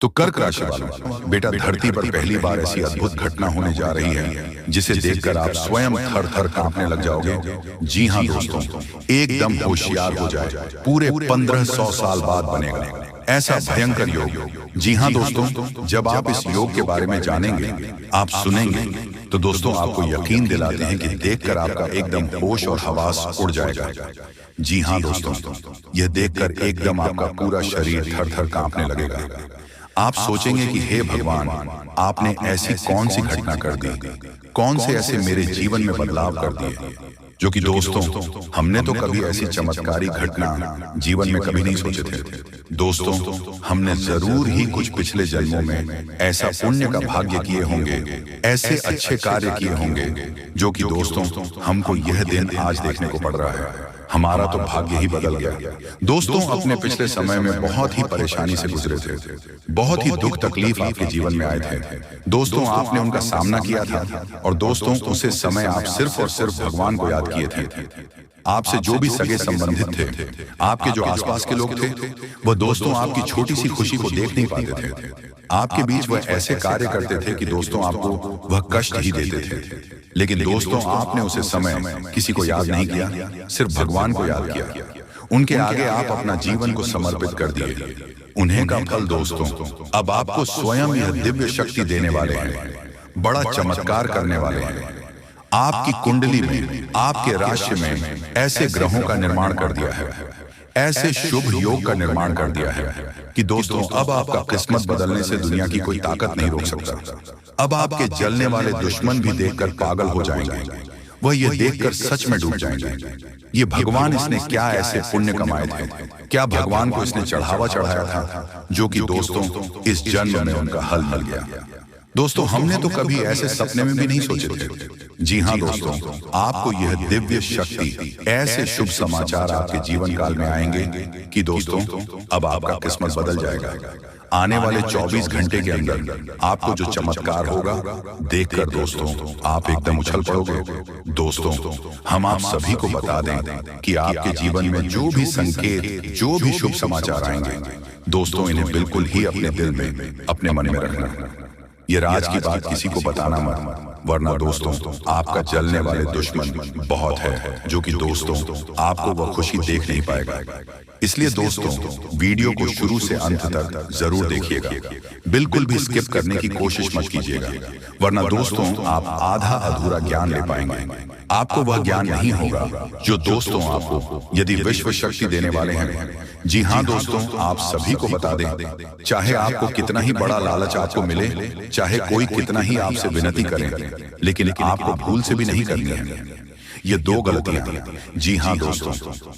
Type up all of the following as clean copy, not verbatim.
तो कर्क राशि वालों, बेटा धरती पर पहली बार ऐसी अद्भुत घटना होने जा रही है जिसे देखकर आप स्वयं थर थर कांपने लग जाओगे। जी हाँ दोस्तों, एकदम होशियार हो जाए, पूरे 1500 साल बाद बनेगा ऐसा भयंकर योग। जी हाँ दोस्तों, जब आप इस योग के बारे में जानेंगे, आप सुनेंगे, तो दोस्तों आपको यकीन दिलाते हैं कि देखकर आपका एकदम होश और हवास उड़ जाएगा। जी हाँ दोस्तों, यह देखकर एकदम आपका पूरा शरीर थर थर कांपने लगेगा। आप सोचेंगे कि हे भगवान, आपने ऐसी कौन सी घटना कर दी, कौन से ऐसे मेरे जीवन में बदलाव कर दिए, जो कि दोस्तों हमने तो कभी ऐसी चमत्कारी घटना जीवन में कभी नहीं सोचे थे। दोस्तों, हमने जरूर ही कुछ पिछले जन्मों में ऐसा पुण्य का भाग्य किए होंगे, ऐसे अच्छे कार्य किए होंगे, जो कि दोस्तों हमको यह दिन आज देखने को पड़ रहा है। हमारा तो भाग्य ही बदल गया। दोस्तों, अपने पिछले समय में बहुत ही परेशानी से गुजरे थे, बहुत ही दुख तकलीफ आपके जीवन में आए थे। दोस्तों, आपने उनका सामना किया था और दोस्तों उसे समय आप सिर्फ और सिर्फ भगवान को याद किए थे। आपसे जो भी सगे संबंधित थे, आपके जो आसपास के लोग थे, वह दोस्तों आपकी छोटी सी खुशी को देख नहीं पाते थे। आपके बीच वह ऐसे कार्य करते थे कि दोस्तों आपको वह कष्ट ही देते थे। लेकिन दोस्तों, आपने उसे समय किसी को याद नहीं किया, सिर्फ भगवान को याद किया। उनके आगे आप अपना जीवन को समर्पित कर दिए। उन्हें का फल दोस्तों अब आपको स्वयं यह दिव्य शक्ति देने वाले हैं, बड़ा चमत्कार करने वाले हैं। आपकी कुंडली में, आपके राशि में ऐसे ग्रहों का निर्माण कर दिया है, ऐसे शुभ योग का निर्माण कर दिया है कि दोस्तों अब आपका किस्मत बदलने से दुनिया की कोई ताकत नहीं रोक सकता। अब आपके जलने वाले दुश्मन भी देखकर पागल हो जाएंगे, वह ये देखकर सच में डूब जाएंगे। ये भगवान इसने क्या ऐसे पुण्य कमाए थे, क्या भगवान को इसने चढ़ावा चढ़ाया था, जो कि दोस्तों इस जन्म में उनका हल मिल गया। दोस्तों, हमने तो कभी ऐसे सपने में भी नहीं सोचे थे। जी हाँ दोस्तों, आपको यह दिव्य शक्ति, ऐसे शुभ समाचार आपके जीवन काल में आएंगे कि दोस्तों अब आपका किस्मत बदल जाएगा। आने वाले 24 घंटे के अंदर आपको जो चमत्कार होगा, देखकर दोस्तों आप एकदम उछल पड़ोगे। दोस्तों, हम आप सभी को बता दें कि आपके जीवन में जो भी संकेत, जो भी शुभ समाचार आएंगे, दोस्तों इन्हें बिल्कुल ही अपने दिल में, अपने मन में रखना। ये राज की बात किसी को बताना मत, वरना दोस्तों आपका जलने वाले दुश्मन बहुत है, जो कि दोस्तों आपको वह खुशी देख नहीं पाएगा। इसलिए दोस्तों वीडियो को शुरू से अंत तक जरूर देखिएगा, बिल्कुल भी स्किप करने की कोशिश मत कीजिएगा, वरना दोस्तों आप आधा अधूरा ज्ञान ले पाएंगे। आपको वह ज्ञान नहीं होगा जो दोस्तों आपको यदि विश्व शक्ति देने वाले हैं। जी हाँ दोस्तों, आप सभी को बता दें, चाहे आपको कितना ही बड़ा लालच आपको मिले, चाहे कोई कितना ही आपसे विनती करे, लेकिन आपको भूल से भी नहीं करनी है। ये दो गलतियां। जी हाँ दोस्तों,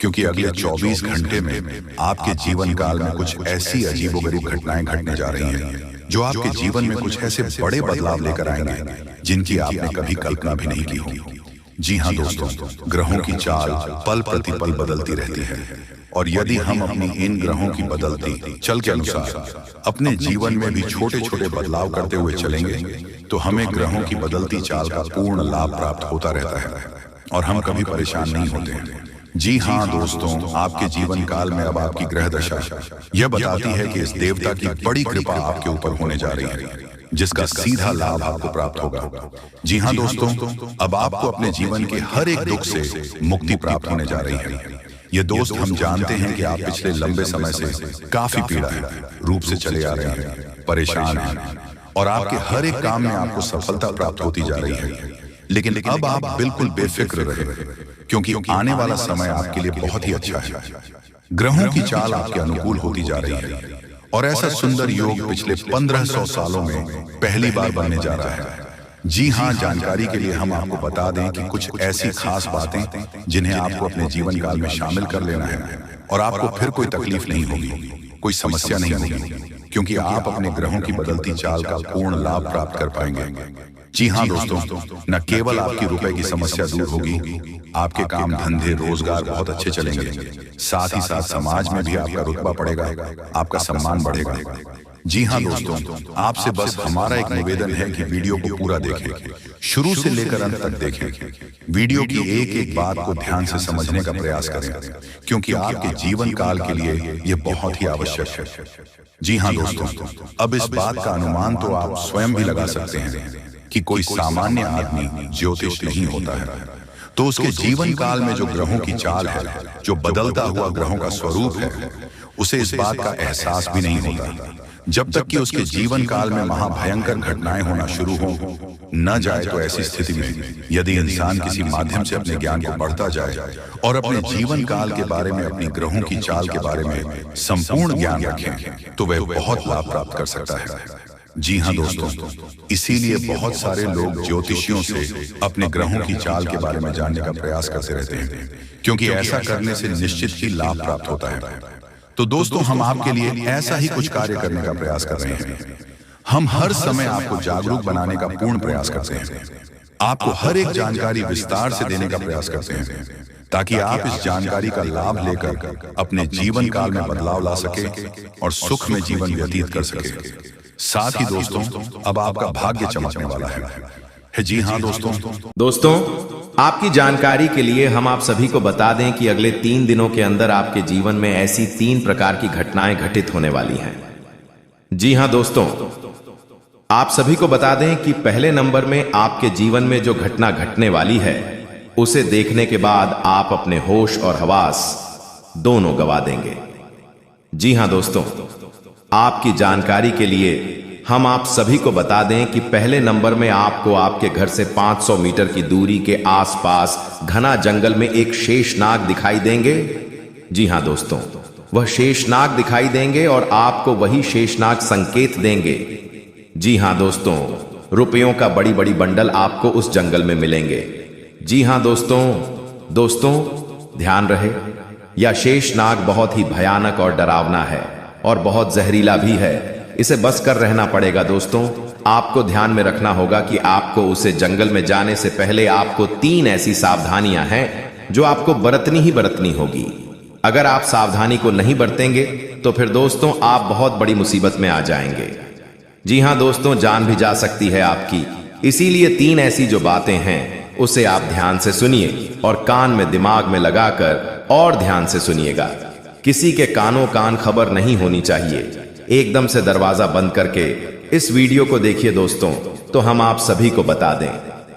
क्योंकि अगले 24 घंटे में आपके जीवन काल में कुछ ऐसी अजीबोगरीब घटनाएं घटने जा रही हैं, जो आपके जीवन में कुछ ऐसे बड़े बदलाव लेकर आएंगे जिनकी आपने कभी कल्पना भी नहीं की होगी। जी हाँ दोस्तों, ग्रहों की चाल पल प्रतिपल बदलती रहती है, और यदि हम अपनी इन ग्रहों की बदलती चल के अनुसार अपने जीवन में भी छोटे छोटे बदलाव करते हुए चलेंगे, तो हमें ग्रहों की बदलती चाल का पूर्ण लाभ प्राप्त होता रहता है और हम कभी परेशान नहीं होते हैं। जी हाँ दोस्तों, आपके जीवन काल में अब आपकी ग्रह दशा यह बताती है कि इस देवता की बड़ी कृपा आपके ऊपर होने जा रही है, जिसका सीधा लाभ आपको प्राप्त होगा। जी हाँ दोस्तों, अब आपको अपने जीवन के हर एक दुख से मुक्ति प्राप्त होने जा रही है। ये दोस्त, हम जानते हैं कि आप पिछले लंबे समय से काफी पीड़ा रूप से चले आ रहे हैं, परेशान हैं, और आपके हर एक काम में आपको सफलता प्राप्त होती जा रही है। लेकिन अब आप बिल्कुल बेफिक्र रहे, क्योंकि आने वाला समय आपके लिए बहुत ही अच्छा है। ग्रहों की चाल आपके अनुकूल होती जा रही है, और ऐसा सुंदर योग पिछले 1500 सालों में पहली बार बनने जा रहा है। जी हाँ, जानकारी के लिए हम आपको बता दें कि कुछ ऐसी खास बातें जिन्हें आपको अपने जीवन काल में शामिल कर लेना है, और आपको फिर कोई तकलीफ नहीं होगी, कोई समस्या नहीं होगी, क्योंकि आप अपने ग्रहों की बदलती चाल का पूर्ण लाभ प्राप्त कर पाएंगे। जी हाँ दोस्तों, न केवल आपकी रुपए की समस्या दूर होगी, आपके काम धंधे रोजगार बहुत अच्छे चलेंगे, साथ ही साथ समाज में भी आपका रुतबा बढ़ेगा, आपका सम्मान बढ़ेगा। जी हाँ दोस्तों, आपसे बस हमारा एक निवेदन है कि वीडियो को पूरा देखें, शुरू से लेकर अंत तक देखें। वीडियो की एक एक बात को ध्यान से समझने का प्रयास करें, क्योंकि आपके जीवन काल के लिए यह बहुत ही आवश्यक है। जी हाँ दोस्तों, अब इस बात का अनुमान तो आप स्वयं भी लगा सकते हैं कि कोई सामान्य आदमी ज्योतिष नहीं होता है, तो उसके जीवन काल में जो ग्रहों की चाल है, जो बदलता हुआ ग्रहों का स्वरूप है, उसे इस बात का एहसास भी नहीं होता जब तक कि उसके जीवन काल में महाभयंकर घटनाएं होना शुरू हो न जाए। तो ऐसी स्थिति में यदि इंसान किसी माध्यम से अपने ज्ञान को बढ़ता जाए और अपने जीवन काल के बारे में, अपनी ग्रहों की चाल के बारे में संपूर्ण ज्ञान रखें, तो वह बहुत लाभ प्राप्त कर सकता है। जी हाँ दोस्तों, इसीलिए बहुत सारे लोग ज्योतिषियों से अपने ग्रहों की चाल के बारे में जानने का प्रयास करते रहते हैं, क्योंकि ऐसा करने से निश्चित ही लाभ प्राप्त होता है। तो दोस्तों, हम आपके लिए ऐसा ही कुछ कार्य करने का प्रयास कर रहे हैं। हम हर समय आपको जागरूक बनाने का पूर्ण प्रयास करते हैं, आपको हर एक जानकारी विस्तार से देने का प्रयास करते हैं, ताकि आप इस जानकारी का लाभ लेकर अपने जीवन काल में बदलाव ला सके और सुख में जीवन व्यतीत कर सके। साथ ही दोस्तों, अब आपका भाग्य चमकने वाला है। जी हाँ दोस्तों, आपकी जानकारी के लिए हम आप सभी को बता दें कि अगले 3 दिनों के अंदर आपके जीवन में ऐसी 3 प्रकार की घटनाएं घटित होने वाली हैं। जी हां दोस्तों, आप सभी को बता दें कि पहले नंबर में आपके जीवन में जो घटना घटने वाली है, उसे देखने के बाद आप अपने होश और हवास दोनों गवा देंगे। जी हां दोस्तों, आपकी जानकारी के लिए हम आप सभी को बता दें कि पहले नंबर में आपको आपके घर से 500 मीटर की दूरी के आसपास घना जंगल में एक शेषनाग दिखाई देंगे। जी हां दोस्तों, वह शेषनाग दिखाई देंगे और आपको वही शेषनाग संकेत देंगे। जी हां दोस्तों, रुपयों का बड़ी बड़ी बंडल आपको उस जंगल में मिलेंगे। जी हां दोस्तों ध्यान रहे, यह शेषनाग बहुत ही भयानक और डरावना है और बहुत जहरीला भी है। इसे बच कर रहना पड़ेगा दोस्तों। आपको ध्यान में रखना होगा कि आपको उसे जंगल में जाने से पहले आपको 3 ऐसी सावधानियां हैं जो आपको बरतनी होगी। अगर आप सावधानी को नहीं बरतेंगे तो फिर दोस्तों आप बहुत बड़ी मुसीबत में आ जाएंगे। जी हां दोस्तों, जान भी जा सकती है आपकी। इसीलिए 3 ऐसी जो बातें हैं उसे आप ध्यान से सुनिए और कान में दिमाग में लगाकर और ध्यान से सुनिएगा। किसी के कानों कान खबर नहीं होनी चाहिए। एकदम से दरवाजा बंद करके इस वीडियो को देखिए दोस्तों। तो हम आप सभी को बता दें,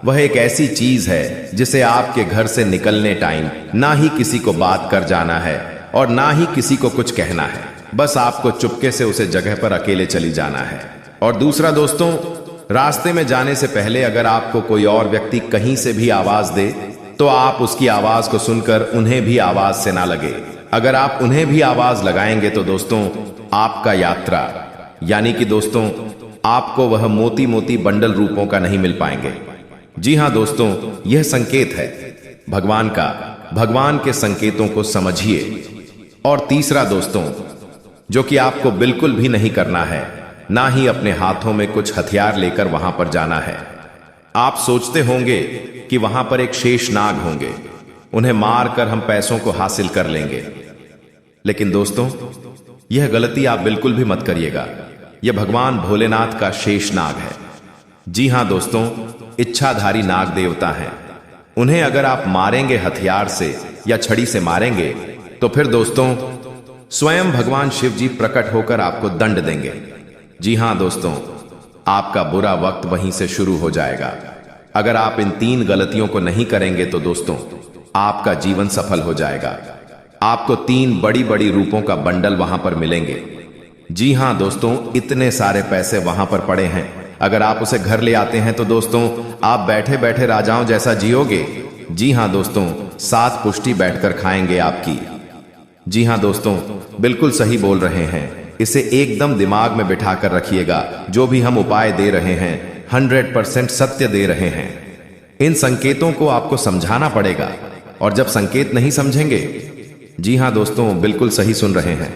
वह एक ऐसी चीज है जिसे आपके घर से निकलने टाइम ना ही किसी को बात कर जाना है और ना ही किसी को कुछ कहना है। बस आपको चुपके से उसे जगह पर अकेले चली जाना है। और दूसरा दोस्तों, रास्ते में जाने से पहले अगर आपको कोई और व्यक्ति कहीं से भी आवाज दे तो आप उसकी आवाज को सुनकर उन्हें भी आवाज से ना लगे। अगर आप उन्हें भी आवाज लगाएंगे तो दोस्तों आपका यात्रा यानी कि दोस्तों आपको वह मोती मोती बंडल रूपों का नहीं मिल पाएंगे। जी हां दोस्तों, यह संकेत है भगवान का। भगवान के संकेतों को समझिए। और तीसरा दोस्तों, जो कि आपको बिल्कुल भी नहीं करना है, ना ही अपने हाथों में कुछ हथियार लेकर वहां पर जाना है। आप सोचते होंगे कि वहां पर एक शेषनाग होंगे, उन्हें मारकर हम पैसों को हासिल कर लेंगे, लेकिन दोस्तों यह गलती आप बिल्कुल भी मत करिएगा। यह भगवान भोलेनाथ का शेषनाग है। जी हां दोस्तों, इच्छाधारी नाग देवता हैं। उन्हें अगर आप मारेंगे हथियार से या छड़ी से मारेंगे तो फिर दोस्तों स्वयं भगवान शिव जी प्रकट होकर आपको दंड देंगे। जी हां दोस्तों, आपका बुरा वक्त वहीं से शुरू हो जाएगा। अगर आप इन 3 गलतियों को नहीं करेंगे तो दोस्तों आपका जीवन सफल हो जाएगा। आपको 3 बड़ी बड़ी रूपों का बंडल वहां पर मिलेंगे। जी हां दोस्तों, इतने सारे पैसे वहां पर पड़े हैं। अगर आप उसे घर ले आते हैं तो दोस्तों आप बैठे बैठे राजाओं जैसा जियोगे। जी हां दोस्तों, 7 पुष्टि बैठकर खाएंगे आपकी। जी हां दोस्तों, बिल्कुल सही बोल रहे हैं। इसे एकदम दिमाग में बिठा कर रखिएगा। जो भी हम उपाय दे रहे हैं 100% सत्य दे रहे हैं। इन संकेतों को आपको समझाना पड़ेगा, और जब संकेत नहीं समझेंगे, जी हां दोस्तों बिल्कुल सही सुन रहे हैं,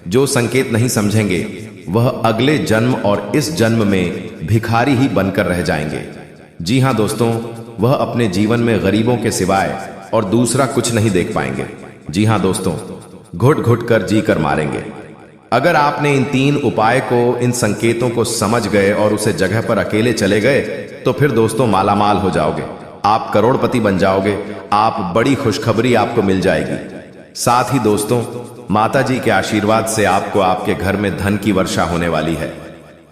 जो संकेत नहीं समझेंगे वह अगले जन्म और इस जन्म में भिखारी ही बनकर रह जाएंगे। जी हां दोस्तों, वह अपने जीवन में गरीबों के सिवाय और दूसरा कुछ नहीं देख पाएंगे। जी हां दोस्तों, घुट घुट कर जी कर मारेंगे। अगर आपने इन 3 उपाय को, इन संकेतों को समझ गए और उसे जगह पर अकेले चले गए तो फिर दोस्तों मालामाल हो जाओगे, आप करोड़पति बन जाओगे, आप बड़ी खुशखबरी आपको मिल जाएगी। साथ ही दोस्तों माता जी के आशीर्वाद से आपको आपके घर में धन की वर्षा होने वाली है।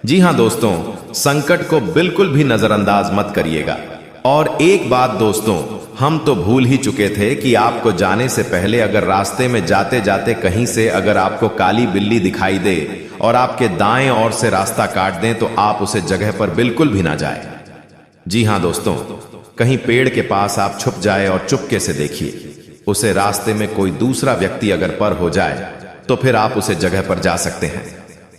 जी हां दोस्तों, संकट को बिल्कुल भी नजरअंदाज मत करिएगा। और एक बात दोस्तों, हम तो भूल ही चुके थे कि आपको जाने से पहले अगर रास्ते में जाते जाते कहीं से अगर आपको काली बिल्ली दिखाई दे और आपके दाएं ओर से रास्ता काट दें तो आप उसे जगह पर बिल्कुल भी ना जाए। जी हां दोस्तों, कहीं पेड़ के पास आप छुप जाए और चुपके से देखिए, उसे रास्ते में कोई दूसरा व्यक्ति अगर पर हो जाए तो फिर आप उसे जगह पर जा सकते हैं।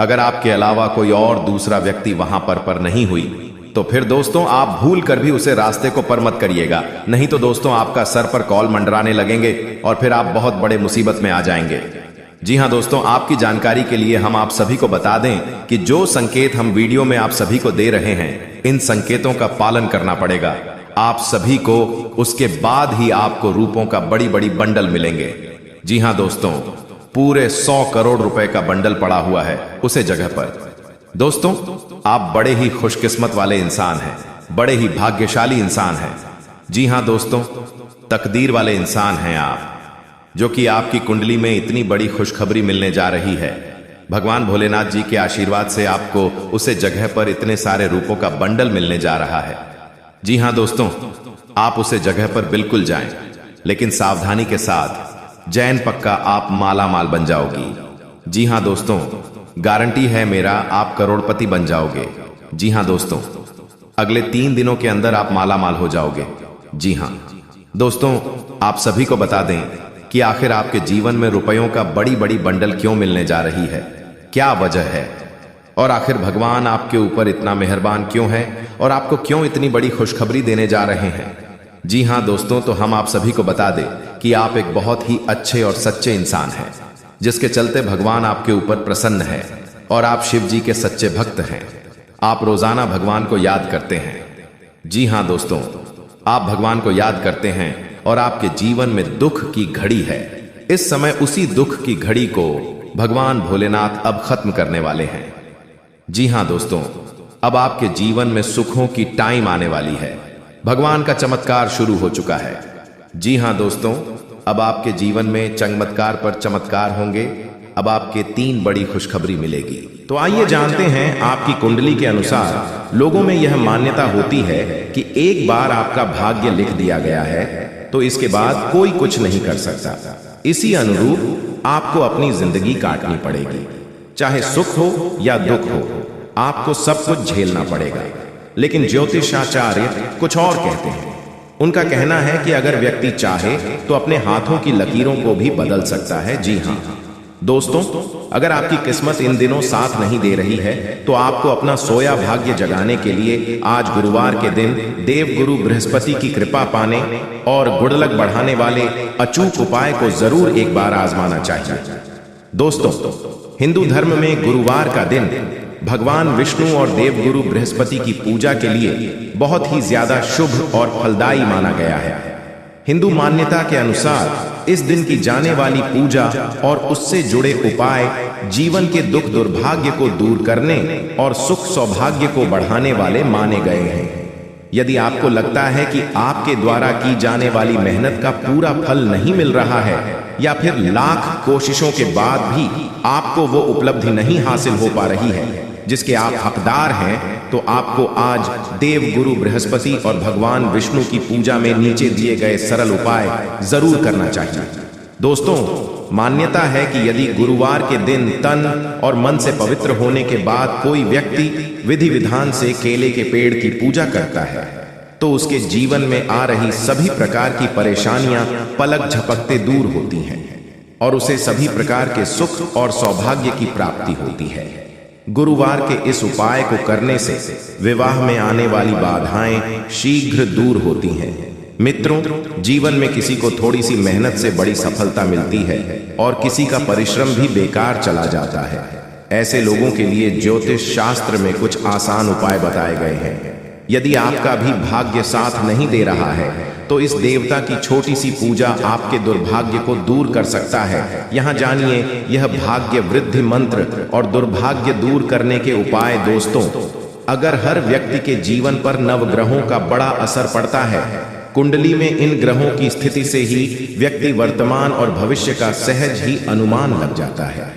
अगर आपके अलावा कोई और दूसरा व्यक्ति वहां पर नहीं हुई तो फिर दोस्तों आप भूल कर भी उसे रास्ते को पर मत करिएगा, नहीं तो दोस्तों आपका सर पर कॉल मंडराने लगेंगे और फिर आप बहुत बड़े मुसीबत में आ जाएंगे। जी हां दोस्तों, आपकी जानकारी के लिए हम आप सभी को बता दें कि जो संकेत हम वीडियो में आप सभी को दे रहे हैं, इन संकेतों का पालन करना पड़ेगा आप सभी को, उसके बाद ही आपको रूपों का बड़ी बड़ी बंडल मिलेंगे। जी हां दोस्तों, पूरे 100 करोड़ रुपए का बंडल पड़ा हुआ है उसे जगह पर। दोस्तों आप बड़े ही खुशकिस्मत वाले इंसान हैं, बड़े ही भाग्यशाली इंसान हैं। जी हां दोस्तों, तकदीर वाले इंसान हैं आप, जो कि आपकी कुंडली में इतनी बड़ी खुशखबरी मिलने जा रही है। भगवान भोलेनाथ जी के आशीर्वाद से आपको उसे जगह पर इतने सारे रूपों का बंडल मिलने जा रहा है। जी हां दोस्तों, आप उसे जगह पर बिल्कुल जाएं, लेकिन सावधानी के साथ, जैन पक्का आप माला माल बन जाओगी। जी हां दोस्तों, गारंटी है मेरा, आप करोड़पति बन जाओगे। जी हां दोस्तों, अगले 3 दिनों के अंदर आप माला माल हो जाओगे। जी हां दोस्तों, आप सभी को बता दें कि आखिर आपके जीवन में रुपयों का बड़ी बड़ी बंडल क्यों मिलने जा रही है, क्या वजह है, और आखिर भगवान आपके ऊपर इतना मेहरबान क्यों है और आपको क्यों इतनी बड़ी खुशखबरी देने जा रहे हैं। जी हां दोस्तों, तो हम आप सभी को बता दें कि आप एक बहुत ही अच्छे और सच्चे इंसान हैं, जिसके चलते भगवान आपके ऊपर प्रसन्न है और आप शिव जी के सच्चे भक्त हैं। आप रोजाना भगवान को याद करते हैं। जी हां दोस्तों, आप भगवान को याद करते हैं और आपके जीवन में दुख की घड़ी है। इस समय उसी दुख की घड़ी को भगवान भोलेनाथ अब खत्म करने वाले हैं। जी हां दोस्तों, अब आपके जीवन में सुखों की टाइम आने वाली है। भगवान का चमत्कार शुरू हो चुका है। जी हां दोस्तों, अब आपके जीवन में चमत्कार पर चमत्कार होंगे। अब आपके 3 बड़ी खुशखबरी मिलेगी। तो आइए जानते हैं, आपकी कुंडली के अनुसार लोगों में यह मान्यता होती है कि एक बार आपका भाग्य लिख दिया गया है तो इसके बाद कोई कुछ नहीं कर सकता। इसी अनुरूप आपको अपनी जिंदगी काटनी पड़ेगी, चाहे सुख हो या दुख हो, आपको सब कुछ झेलना पड़ेगा। लेकिन ज्योतिषाचार्य कुछ और कहते हैं। उनका कहना है कि अगर व्यक्ति चाहे तो अपने हाथों की लकीरों को भी बदल सकता है। जी हां दोस्तों, अगर आपकी किस्मत इन दिनों साथ नहीं दे रही है तो आपको अपना सोया भाग्य जगाने के लिए आज गुरुवार के दिन देव गुरु बृहस्पति की कृपा पाने और गुड़लक बढ़ाने वाले अचूक उपाय को जरूर एक बार आजमाना चाहिए। दोस्तों, हिंदू धर्म में गुरुवार का दिन भगवान विष्णु और देवगुरु बृहस्पति की पूजा के लिए बहुत ही ज्यादा शुभ और फलदायी माना गया है। हिंदू मान्यता के अनुसार इस दिन की जाने वाली पूजा और उससे जुड़े उपाय जीवन के दुख दुर्भाग्य को दूर करने और सुख सौभाग्य को बढ़ाने वाले माने गए हैं। यदि आपको लगता है कि आपके द्वारा की जाने वाली मेहनत का पूरा फल नहीं मिल रहा है या फिर लाख कोशिशों के बाद भी आपको वो उपलब्धि नहीं हासिल हो पा रही है जिसके आप हकदार हैं, तो आपको आज देव गुरु बृहस्पति और भगवान विष्णु की पूजा में नीचे दिए गए सरल उपाय जरूर करना चाहिए। दोस्तों, मान्यता है कि यदि गुरुवार के दिन तन और मन से पवित्र होने के बाद कोई व्यक्ति विधि विधान से केले के पेड़ की पूजा करता है तो उसके जीवन में आ रही सभी प्रकार की परेशानियां पलक झपकते दूर होती हैं और उसे सभी प्रकार के सुख और सौभाग्य की प्राप्ति होती है। गुरुवार के इस उपाय को करने से विवाह में आने वाली बाधाएं शीघ्र दूर होती हैं। मित्रों, जीवन में किसी को थोड़ी सी मेहनत से बड़ी सफलता मिलती है और किसी का परिश्रम भी बेकार चला जाता है। ऐसे लोगों के लिए ज्योतिष शास्त्र में कुछ आसान उपाय बताए गए हैं। यदि आपका भी भाग्य साथ नहीं दे रहा है तो इस देवता की छोटी सी पूजा आपके दुर्भाग्य को दूर कर सकता है। यहाँ जानिए यह भाग्य वृद्धि मंत्र और दुर्भाग्य दूर करने के उपाय। दोस्तों, अगर हर व्यक्ति के जीवन पर नवग्रहों का बड़ा असर पड़ता है, कुंडली में इन ग्रहों की स्थिति से ही व्यक्ति वर्तमान और भविष्य का सहज ही अनुमान लग जाता है।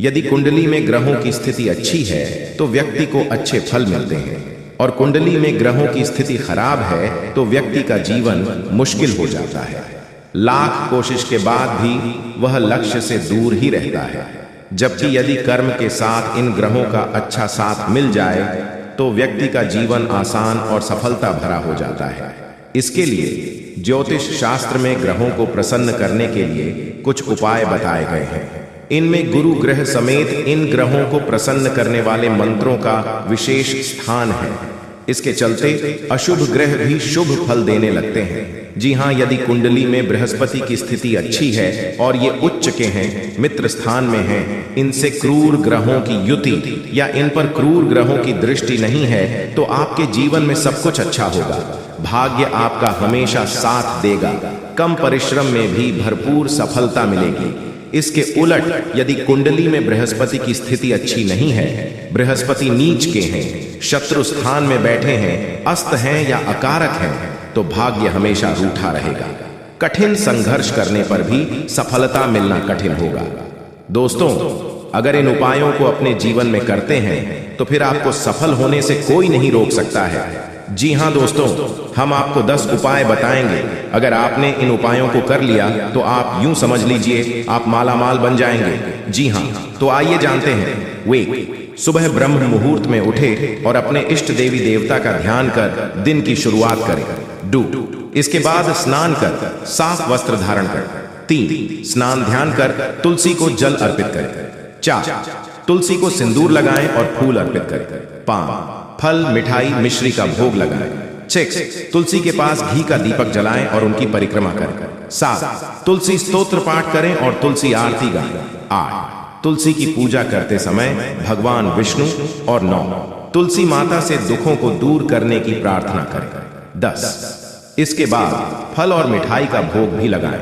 यदि कुंडली में ग्रहों की स्थिति अच्छी है तो व्यक्ति को अच्छे फल मिलते हैं, और कुंडली में ग्रहों की स्थिति खराब है तो व्यक्ति का जीवन मुश्किल हो जाता है। लाख कोशिश के बाद भी वह लक्ष्य से दूर ही रहता है। जबकि यदि कर्म के साथ इन ग्रहों का अच्छा साथ मिल जाए तो व्यक्ति का जीवन आसान और सफलता भरा हो जाता है। इसके लिए ज्योतिष शास्त्र में ग्रहों को प्रसन्न करने के लिए कुछ उपाय बताए गए हैं। इनमें गुरु ग्रह समेत इन ग्रहों को प्रसन्न करने वाले मंत्रों का विशेष स्थान है। इसके चलते अशुभ ग्रह भी शुभ फल देने लगते हैं। जी हाँ, यदि कुंडली में बृहस्पति की स्थिति अच्छी है और ये उच्च के हैं, मित्र स्थान में हैं, इनसे क्रूर ग्रहों की युति या इन पर क्रूर ग्रहों की दृष्टि नहीं है तो आपके जीवन में सब कुछ अच्छा होगा। भाग्य आपका हमेशा साथ देगा, कम परिश्रम में भी भरपूर सफलता मिलेगी। इसके उलट यदि कुंडली में बृहस्पति की स्थिति अच्छी नहीं है, बृहस्पति नीच के हैं, शत्रु स्थान में बैठे हैं, अस्त हैं या अकारक हैं, तो भाग्य हमेशा रूठा रहेगा। कठिन संघर्ष करने पर भी सफलता मिलना कठिन होगा। दोस्तों, अगर इन उपायों को अपने जीवन में करते हैं तो फिर आपको सफल होने से कोई नहीं रोक सकता है। जी हाँ दोस्तों, हम आपको 10 उपाय बताएंगे। अगर आपने इन उपायों को कर लिया तो आप यूं समझ लीजिए आप मालामाल बन जाएंगे। जी हाँ, तो आइए जानते हैं। वे सुबह ब्रह्म मुहूर्त में उठे और अपने इष्ट देवी देवता का ध्यान कर दिन की शुरुआत करें। 2, इसके बाद स्नान कर साफ वस्त्र धारण कर। 3, स्नान ध्यान कर तुलसी को जल अर्पित करें। 4, तुलसी को सिंदूर लगाएं और फूल अर्पित करें। 5, फल मिठाई मिश्री का भोग लगाएं। 6, तुलसी के पास घी का दीपक जलाएं और उनकी परिक्रमा करें। 7, तुलसी स्तोत्र पाठ करें और तुलसी आरती गाएं। 8, तुलसी की पूजा करते समय भगवान विष्णु। और 9, तुलसी माता से दुखों को दूर करने की प्रार्थना करें। 10, इसके बाद फल और मिठाई का भोग भी लगाएं।